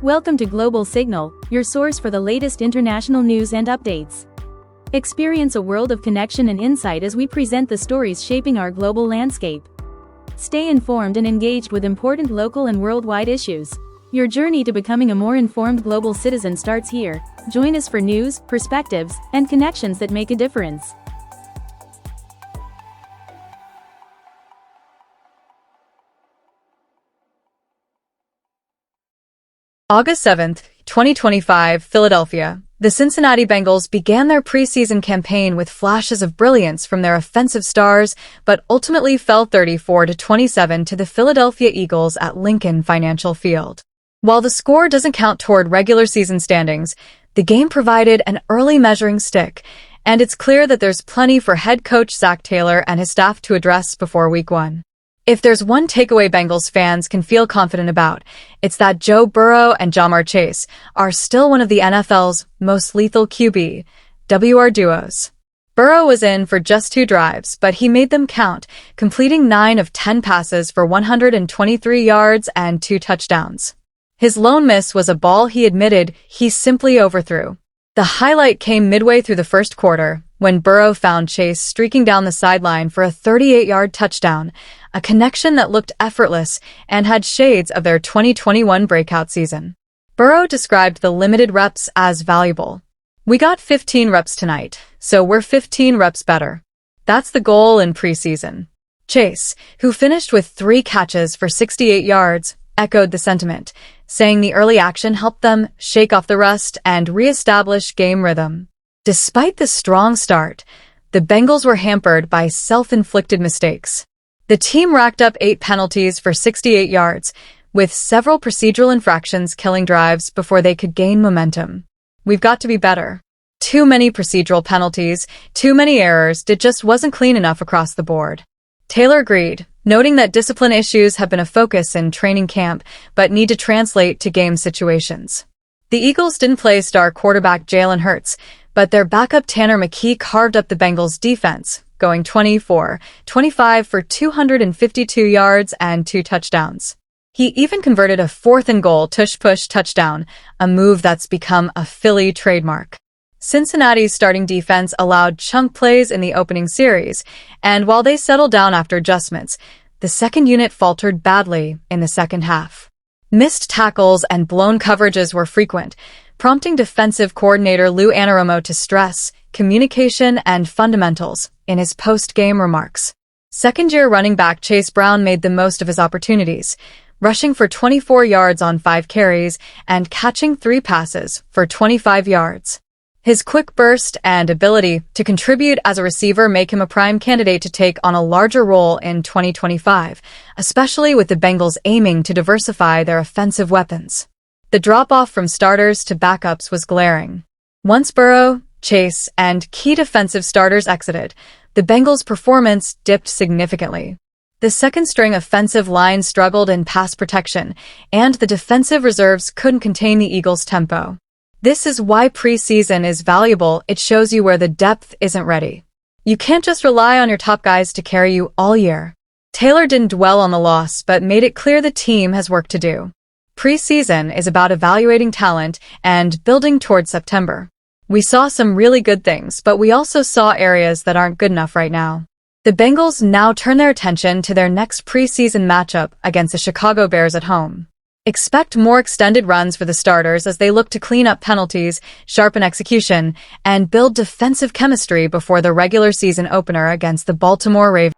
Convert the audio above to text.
Welcome to Global Signal, your source for the latest international news and updates. Experience a world of connection and insight as we present the stories shaping our global landscape. Stay informed and engaged with important local and worldwide issues. Your journey to becoming a more informed global citizen starts here. Join us for news, perspectives, and connections that make a difference. August 7, 2025, Philadelphia. The Cincinnati Bengals began their preseason campaign with flashes of brilliance from their offensive stars, but ultimately fell 34-27 to the Philadelphia Eagles at Lincoln Financial Field. While the score doesn't count toward regular season standings, the game provided an early measuring stick, and it's clear that there's plenty for head coach Zac Taylor and his staff to address before Week 1. If there's one takeaway Bengals fans can feel confident about, it's that Joe Burrow and Ja'Marr Chase are still one of the NFL's most lethal QB/WR duos. Burrow was in for just 2 drives, but he made them count, completing 9 of 10 passes for 123 yards and 2 touchdowns. His lone miss was a ball he admitted he simply overthrew. The highlight came midway through the first quarter, when Burrow found Chase streaking down the sideline for a 38-yard touchdown, a connection that looked effortless and had shades of their 2021 breakout season. Burrow described the limited reps as valuable. "We got 15 reps tonight, so we're 15 reps better. That's the goal in preseason." Chase, who finished with 3 catches for 68 yards, echoed the sentiment, saying the early action helped them shake off the rust and re-establish game rhythm. Despite the strong start, the Bengals were hampered by self-inflicted mistakes. The team racked up 8 penalties for 68 yards, with several procedural infractions killing drives before they could gain momentum. "We've got to be better. Too many procedural penalties, too many errors, it just wasn't clean enough across the board." Taylor agreed, noting that discipline issues have been a focus in training camp but need to translate to game situations. The Eagles didn't play star quarterback Jalen Hurts, but their backup Tanner McKee carved up the Bengals' defense, going 24-25 for 252 yards and 2 touchdowns. He even converted a 4th-and-goal tush-push touchdown, a move that's become a Philly trademark. Cincinnati's starting defense allowed chunk plays in the opening series, and while they settled down after adjustments, the second unit faltered badly in the second half. Missed tackles and blown coverages were frequent, prompting defensive coordinator Lou Anarumo to stress communication and fundamentals in his post-game remarks. Second-year running back Chase Brown made the most of his opportunities, rushing for 24 yards on 5 carries and catching 3 passes for 25 yards. His quick burst and ability to contribute as a receiver make him a prime candidate to take on a larger role in 2025, especially with the Bengals aiming to diversify their offensive weapons. The drop-off from starters to backups was glaring. Once Burrow, Chase, and key defensive starters exited, the Bengals' performance dipped significantly. The second-string offensive line struggled in pass protection, and the defensive reserves couldn't contain the Eagles' tempo. This is why preseason is valuable. It shows you where the depth isn't ready. You can't just rely on your top guys to carry you all year. Taylor didn't dwell on the loss, but made it clear the team has work to do. Preseason is about evaluating talent and building towards September. We saw some really good things, but we also saw areas that aren't good enough right now. The Bengals now turn their attention to their next preseason matchup against the Chicago Bears at home. Expect more extended runs for the starters as they look to clean up penalties, sharpen execution, and build defensive chemistry before the regular season opener against the Baltimore Ravens.